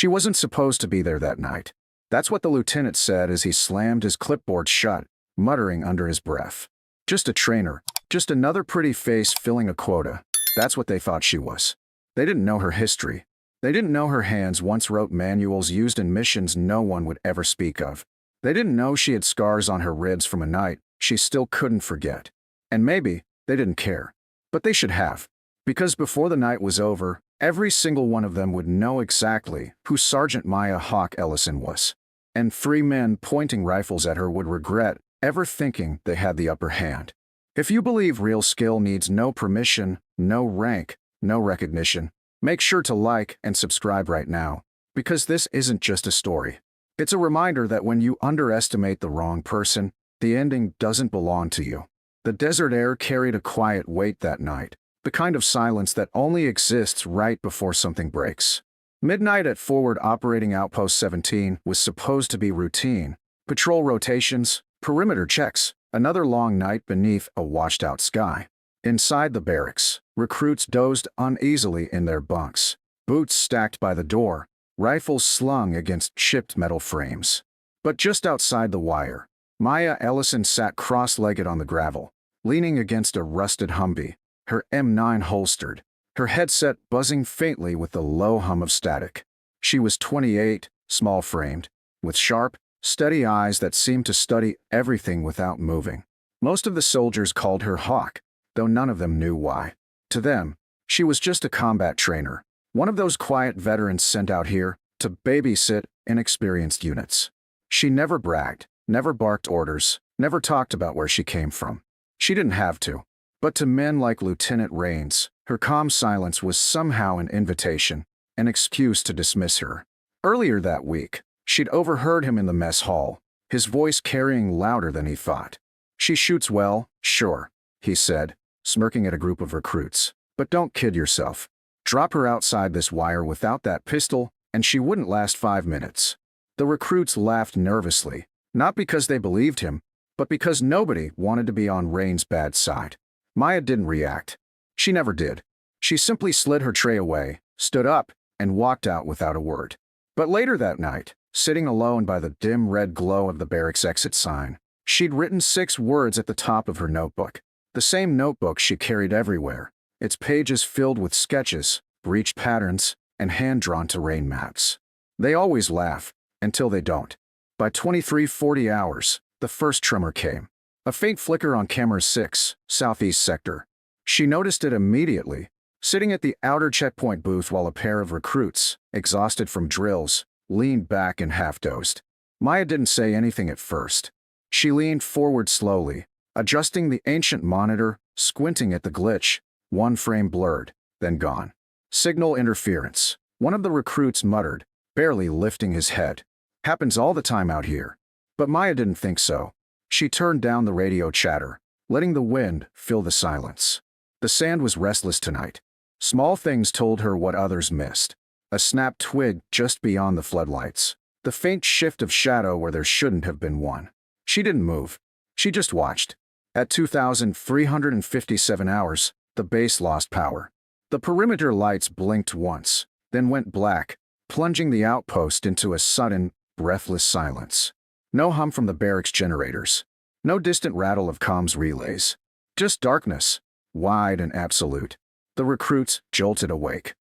She wasn't supposed to be there that night. That's what the lieutenant said as he slammed his clipboard shut, muttering under his breath. Just a trainer, just another pretty face filling a quota. That's what they thought she was. They didn't know her history. They didn't know her hands once wrote manuals used in missions no one would ever speak of. They didn't know she had scars on her ribs from a night she still couldn't forget. And maybe they didn't care. But they should have. Because before the night was over, every single one of them would know exactly who Sergeant Maya Hawk Ellison was. And 3 men pointing rifles at her would regret ever thinking they had the upper hand. If you believe real skill needs no permission, no rank, no recognition, make sure to like and subscribe right now, because this isn't just a story. It's a reminder that when you underestimate the wrong person, the ending doesn't belong to you. The desert air carried a quiet weight that night, the kind of silence that only exists right before something breaks. Midnight at Forward Operating Outpost 17 was supposed to be routine. Patrol rotations, perimeter checks, another long night beneath a washed-out sky. Inside the barracks, recruits dozed uneasily in their bunks, boots stacked by the door, rifles slung against chipped metal frames. But just outside the wire, Maya Ellison sat cross-legged on the gravel, leaning against a rusted Humvee, her M9 holstered, her headset buzzing faintly with the low hum of static. She was 28, small-framed, with sharp, steady eyes that seemed to study everything without moving. Most of the soldiers called her Hawk, though none of them knew why. To them, she was just a combat trainer, one of those quiet veterans sent out here to babysit inexperienced units. She never bragged, never barked orders, never talked about where she came from. She didn't have to. But to men like Lieutenant Raines, her calm silence was somehow an invitation, an excuse to dismiss her. Earlier that week, she'd overheard him in the mess hall, his voice carrying louder than he thought. "She shoots well, sure," he said, smirking at a group of recruits. "But don't kid yourself. Drop her outside this wire without that pistol, and she wouldn't last 5 minutes." The recruits laughed nervously, not because they believed him, but because nobody wanted to be on Raines' bad side. Maya didn't react. She never did. She simply slid her tray away, stood up, and walked out without a word. But later that night, sitting alone by the dim red glow of the barracks exit sign, she'd written 6 words at the top of her notebook. The same notebook she carried everywhere, its pages filled with sketches, breached patterns, and hand-drawn terrain maps. They always laugh, until they don't. By 23:40 hours, the first tremor came. A faint flicker on camera 6, southeast sector. She noticed it immediately, sitting at the outer checkpoint booth while a pair of recruits, exhausted from drills, leaned back and half-dozed. Maya didn't say anything at first. She leaned forward slowly, adjusting the ancient monitor, squinting at the glitch, one frame blurred, then gone. "Signal interference," one of the recruits muttered, barely lifting his head. "Happens all the time out here." But Maya didn't think so. She turned down the radio chatter, letting the wind fill the silence. The sand was restless tonight. Small things told her what others missed. A snapped twig just beyond the floodlights. The faint shift of shadow where there shouldn't have been one. She didn't move. She just watched. At 2,357 hours, the base lost power. The perimeter lights blinked once, then went black, plunging the outpost into a sudden, breathless silence. No hum from the barracks generators. No distant rattle of comms relays. Just darkness, wide and absolute. The recruits jolted awake.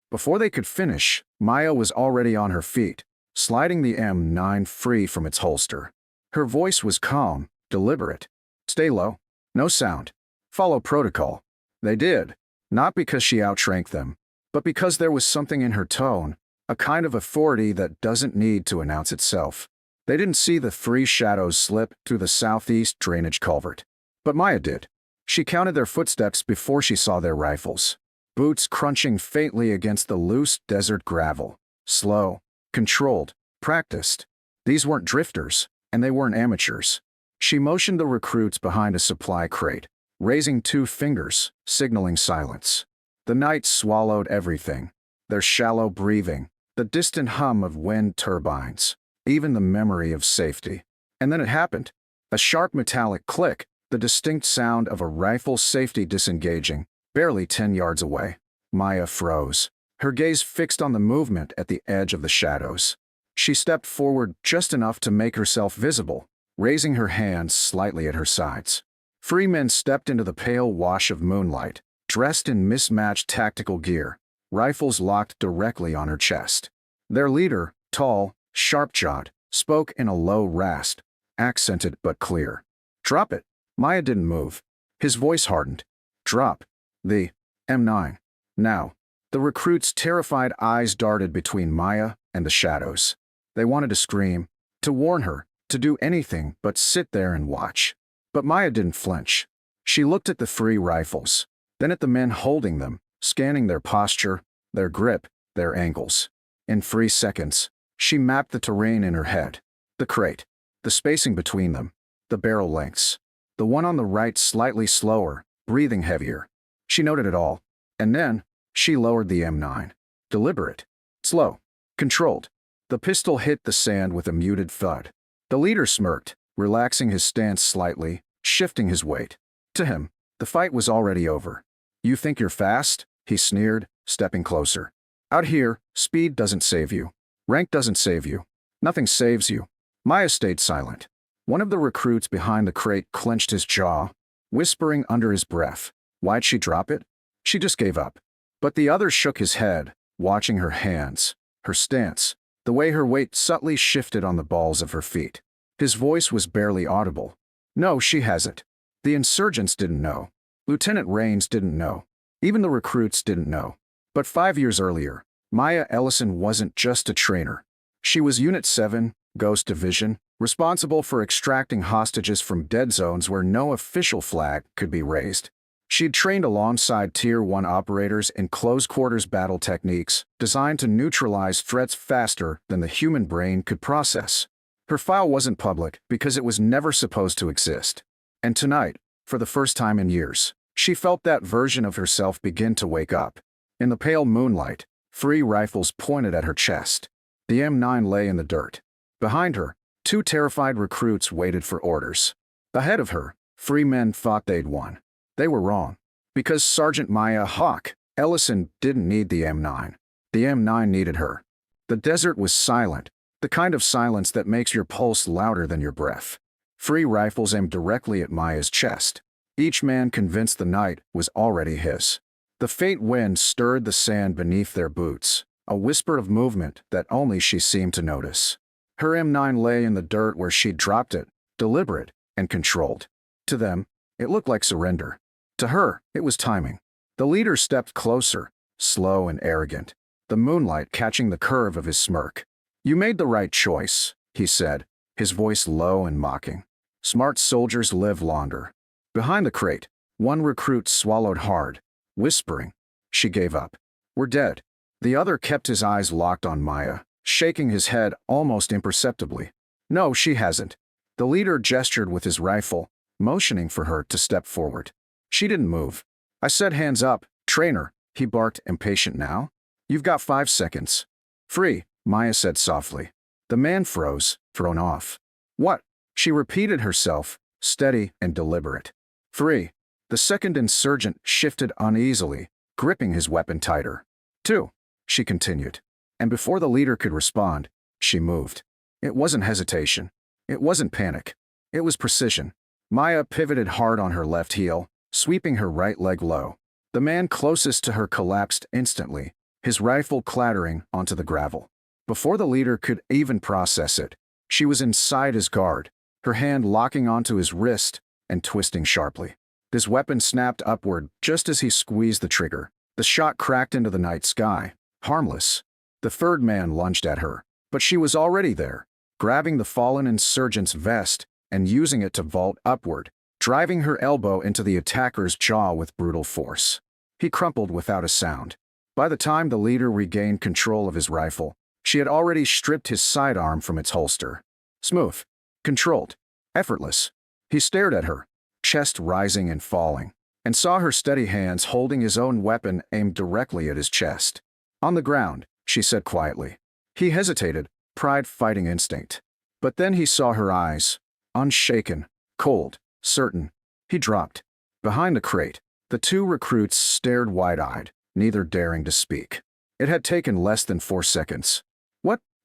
Before they could finish, Maya was already on her feet, sliding the M9 free from its holster. Her voice was calm, deliberate. "Stay low. No sound. Follow protocol." They did, not because she outshrank them, but because there was something in her tone, a kind of authority that doesn't need to announce itself. They didn't see the 3 shadows slip through the southeast drainage culvert. But Maya did. She counted their footsteps before she saw their rifles. Boots crunching faintly against the loose desert gravel. Slow, controlled, practiced. These weren't drifters, and they weren't amateurs. She motioned the recruits behind a supply crate, raising 2 fingers, signaling silence. The night swallowed everything. Their shallow breathing, the distant hum of wind turbines, even the memory of safety. And then it happened. A sharp metallic click, the distinct sound of a rifle safety disengaging, barely 10 yards away. Maya froze. her gaze fixed on the movement at the edge of the shadows. She stepped forward just enough to make herself visible, raising her hands slightly at her sides. Three men stepped into the pale wash of moonlight, dressed in mismatched tactical gear, rifles locked directly on her chest. Their leader, tall, sharp-jawed, spoke in a low rasp, accented but clear. "Drop it." Maya didn't move. His voice hardened. "Drop the M9. Now." The recruits' terrified eyes darted between Maya and the shadows. They wanted to scream, to warn her, to do anything but sit there and watch. But Maya didn't flinch. She looked at the three rifles, then at the men holding them, scanning their posture, their grip, their angles. In 3 seconds, she mapped the terrain in her head. The crate, the spacing between them, the barrel lengths. The one on the right slightly slower, breathing heavier. She noted it all. And then, she lowered the M9. Deliberate. Slow. Controlled. The pistol hit the sand with a muted thud. The leader smirked, relaxing his stance slightly, shifting his weight. To him, the fight was already over. "You think you're fast?" he sneered, stepping closer. "Out here, speed doesn't save you. Rank doesn't save you. Nothing saves you." Maya stayed silent. One of the recruits behind the crate clenched his jaw, whispering under his breath. Why'd she drop it? She just gave up. But the other shook his head, watching her hands, her stance, the way her weight subtly shifted on the balls of her feet. His voice was barely audible. "No, she hasn't." The insurgents didn't know. Lieutenant Raines didn't know. Even the recruits didn't know. But 5 years earlier, Maya Ellison wasn't just a trainer. She was Unit 7, Ghost Division, responsible for extracting hostages from dead zones where no official flag could be raised. She'd trained alongside Tier 1 operators in close-quarters battle techniques designed to neutralize threats faster than the human brain could process. Her file wasn't public because it was never supposed to exist. And tonight, for the first time in years, she felt that version of herself begin to wake up. In the pale moonlight, 3 rifles pointed at her chest. The M9 lay in the dirt. Behind her, 2 terrified recruits waited for orders. Ahead of her, 3 men thought they'd won. They were wrong. Because Sergeant Maya Hawk Ellison didn't need the M9. The M9 needed her. The desert was silent, the kind of silence that makes your pulse louder than your breath. 3 rifles aimed directly at Maya's chest. Each man convinced the night was already his. The faint wind stirred the sand beneath their boots, a whisper of movement that only she seemed to notice. Her M9 lay in the dirt where she'd dropped it, deliberate and controlled. To them, it looked like surrender. To her, it was timing. The leader stepped closer, slow and arrogant, the moonlight catching the curve of his smirk. "You made the right choice," he said, his voice low and mocking. "Smart soldiers live longer." Behind the crate, one recruit swallowed hard, whispering. She gave up. "We're dead." The other kept his eyes locked on Maya, shaking his head almost imperceptibly. "No, she hasn't." The leader gestured with his rifle, motioning for her to step forward. She didn't move. "I said hands up, trainer," he barked, impatient now. "You've got 5 seconds." "Free," Maya said softly. The man froze, thrown off. "What?" She repeated herself, steady and deliberate. "Free." The second insurgent shifted uneasily, gripping his weapon tighter. "2," she continued. And before the leader could respond, she moved. It wasn't hesitation. It wasn't panic. It was precision. Maya pivoted hard on her left heel, sweeping her right leg low. The man closest to her collapsed instantly, his rifle clattering onto the gravel. Before the leader could even process it, she was inside his guard, her hand locking onto his wrist and twisting sharply. His weapon snapped upward just as he squeezed the trigger. The shot cracked into the night sky, harmless. The third man lunged at her, but she was already there, grabbing the fallen insurgent's vest and using it to vault upward, driving her elbow into the attacker's jaw with brutal force. He crumpled without a sound. By the time the leader regained control of his rifle, she had already stripped his sidearm from its holster. Smooth, controlled, effortless. He stared at her, chest rising and falling, and saw her steady hands holding his own weapon aimed directly at his chest. "On the ground," she said quietly. He hesitated, pride fighting instinct. But then he saw her eyes, unshaken, cold, certain. He dropped. Behind the crate, the 2 recruits stared wide-eyed, neither daring to speak. It had taken less than 4 seconds.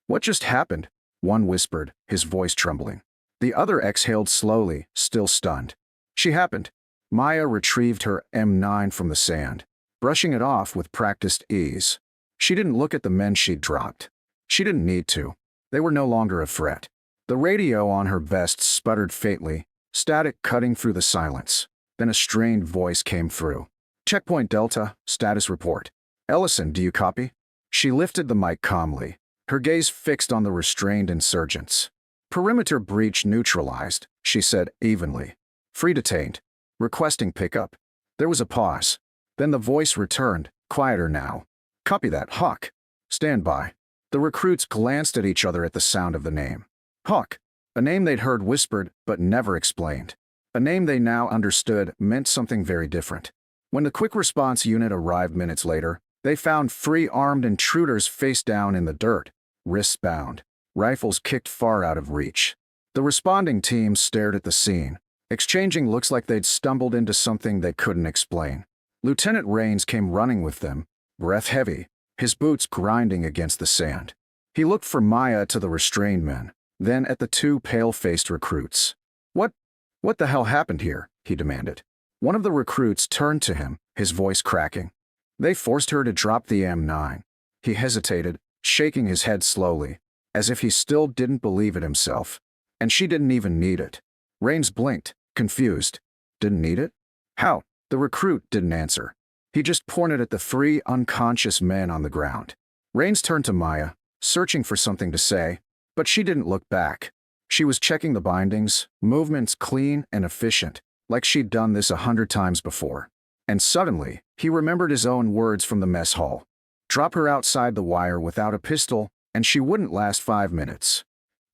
What just happened? One whispered, his voice trembling. The other exhaled slowly, still stunned. She happened. Maya retrieved her M9 from the sand, brushing it off with practiced ease. She didn't look at the men she'd dropped. She didn't need to. They were no longer a threat. The radio on her vest sputtered faintly, static cutting through the silence. Then a strained voice came through. "Checkpoint Delta, status report. Ellison, do you copy?" She lifted the mic calmly, her gaze fixed on the restrained insurgents. "Perimeter breach neutralized," she said evenly. "Free detained. Requesting pickup." There was a pause. Then the voice returned, quieter now. "Copy that, Hawk. Stand by." The recruits glanced at each other at the sound of the name. Hawk, a name they'd heard whispered but never explained. A name they now understood meant something very different. When the quick response unit arrived minutes later, they found 3 armed intruders face down in the dirt, wrists bound, rifles kicked far out of reach. The responding team stared at the scene, exchanging looks like they'd stumbled into something they couldn't explain. Lieutenant Rains came running with them, breath heavy, his boots grinding against the sand. He looked from Maya to the restrained men, then at the 2 pale-faced recruits. What the hell happened here?" he demanded. One of the recruits turned to him, his voice cracking. "They forced her to drop the M9. He hesitated, shaking his head slowly, as if he still didn't believe it himself. "And she didn't even need it." Rains blinked, confused. "Didn't need it? How?" The recruit didn't answer. He just pointed at the 3 unconscious men on the ground. Rains turned to Maya, searching for something to say, but she didn't look back. She was checking the bindings, movements clean and efficient, like she'd done this 100 times before. And suddenly, he remembered his own words from the mess hall. Drop her outside the wire without a pistol, and she wouldn't last 5 minutes.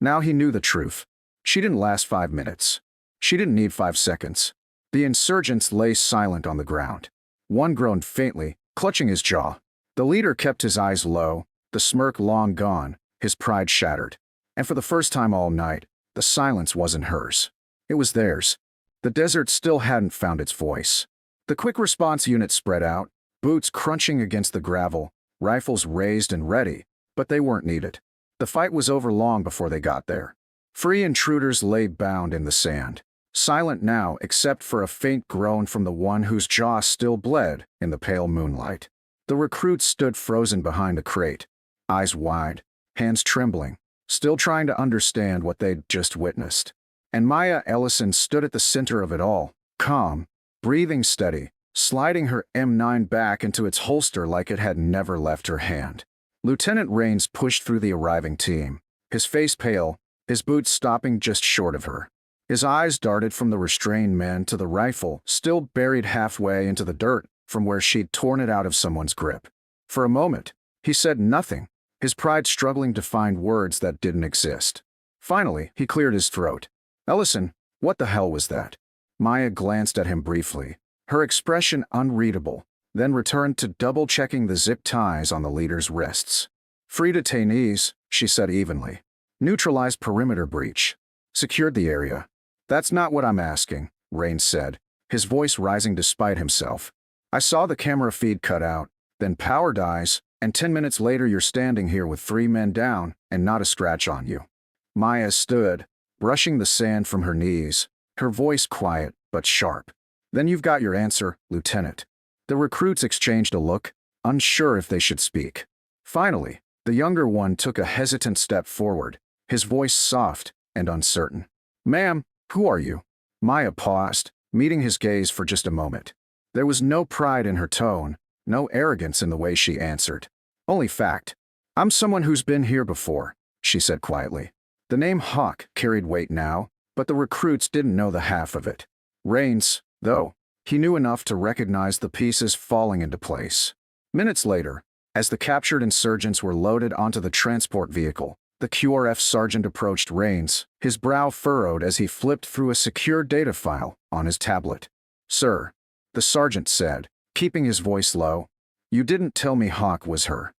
Now he knew the truth. She didn't last 5 minutes. She didn't need 5 seconds. The insurgents lay silent on the ground. One groaned faintly, clutching his jaw. The leader kept his eyes low, the smirk long gone, his pride shattered. And for the first time all night, the silence wasn't hers. It was theirs. The desert still hadn't found its voice. The quick response unit spread out, boots crunching against the gravel, rifles raised and ready, but they weren't needed. The fight was over long before they got there. 3 intruders lay bound in the sand, silent now except for a faint groan from the one whose jaw still bled in the pale moonlight. The recruits stood frozen behind a crate, eyes wide, hands trembling, still trying to understand what they'd just witnessed. And Maya Ellison stood at the center of it all, calm, breathing steady, sliding her M9 back into its holster like it had never left her hand. Lieutenant Rains pushed through the arriving team, his face pale, his boots stopping just short of her. His eyes darted from the restrained men to the rifle, still buried halfway into the dirt from where she'd torn it out of someone's grip. For a moment, he said nothing, his pride struggling to find words that didn't exist. Finally, he cleared his throat. "Ellison, what the hell was that?" Maya glanced at him briefly, her expression unreadable, then returned to double-checking the zip ties on the leader's wrists. "Free detainees," she said evenly. "Neutralized perimeter breach. Secured the area." "That's not what I'm asking," Rains said, his voice rising despite himself. "I saw the camera feed cut out, then power dies, and 10 minutes later you're standing here with 3 men down and not a scratch on you." Maya stood, brushing the sand from her knees, her voice quiet but sharp. "Then you've got your answer, Lieutenant." The recruits exchanged a look, unsure if they should speak. Finally, the younger one took a hesitant step forward, his voice soft and uncertain. "Ma'am, who are you?" Maya paused, meeting his gaze for just a moment. There was no pride in her tone, no arrogance in the way she answered. Only fact. "I'm someone who's been here before," she said quietly. The name Hawk carried weight now, but the recruits didn't know the half of it. Rains, though, he knew enough to recognize the pieces falling into place. Minutes later, as the captured insurgents were loaded onto the transport vehicle, the QRF sergeant approached Rains, his brow furrowed as he flipped through a secure data file on his tablet. "Sir," the sergeant said, keeping his voice low, "you didn't tell me Hawk was her."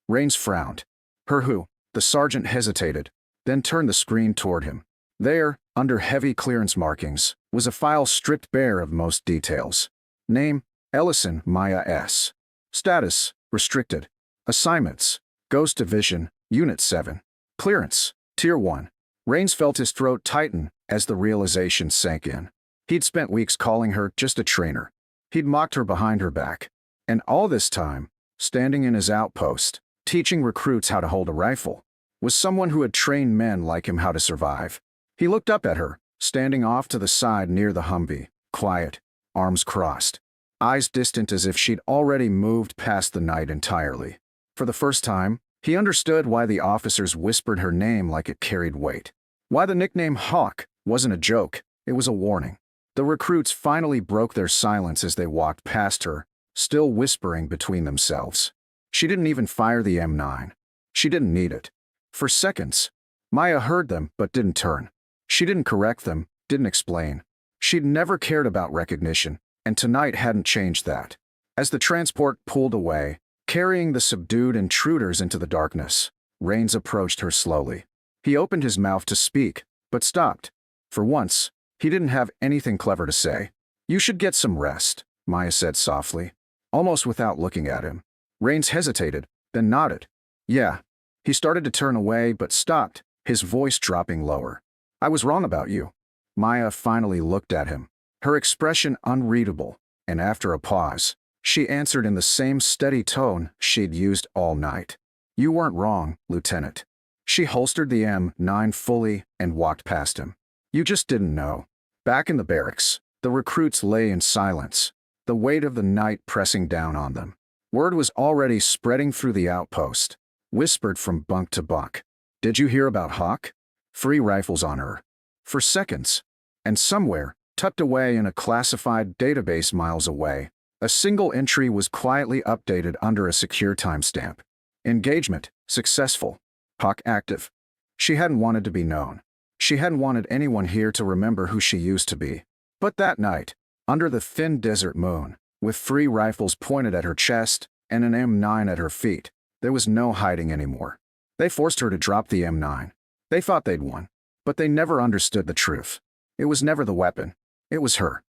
Rains frowned. "Her who?" The sergeant hesitated, then turned the screen toward him. There, under heavy clearance markings, was a file stripped bare of most details. Name, Ellison Maya S. Status, restricted. Assignments. Ghost Division, Unit 7. Clearance. Tier 1. Rains felt his throat tighten as the realization sank in. He'd spent weeks calling her just a trainer. He'd mocked her behind her back. And all this time, standing in his outpost, teaching recruits how to hold a rifle, was someone who had trained men like him how to survive. He looked up at her, standing off to the side near the Humvee, quiet, arms crossed, eyes distant as if she'd already moved past the night entirely. For the first time, he understood why the officers whispered her name like it carried weight. Why the nickname Hawk wasn't a joke, it was a warning. The recruits finally broke their silence as they walked past her, still whispering between themselves. She didn't even fire the M9. She didn't need it. For seconds, Maya heard them but didn't turn. She didn't correct them, didn't explain. She'd never cared about recognition, and tonight hadn't changed that. As the transport pulled away, carrying the subdued intruders into the darkness, Rains approached her slowly. He opened his mouth to speak, but stopped. For once, he didn't have anything clever to say. "You should get some rest," Maya said softly, almost without looking at him. Rains hesitated, then nodded. "Yeah." He started to turn away but stopped, his voice dropping lower. "I was wrong about you." Maya finally looked at him, her expression unreadable, and after a pause, she answered in the same steady tone she'd used all night. "You weren't wrong, Lieutenant." She holstered the M9 fully and walked past him. "You just didn't know." Back in the barracks, the recruits lay in silence, the weight of the night pressing down on them. Word was already spreading through the outpost, whispered from bunk to bunk. "Did you hear about Hawk? Free rifles on her." For seconds, and somewhere, tucked away in a classified database miles away, a single entry was quietly updated under a secure timestamp. Engagement, successful. Hawk active. She hadn't wanted to be known. She hadn't wanted anyone here to remember who she used to be. But that night, under the thin desert moon, with free rifles pointed at her chest and an M9 at her feet, there was no hiding anymore. They forced her to drop the M9. They thought they'd won, but they never understood the truth. It was never the weapon. It was her.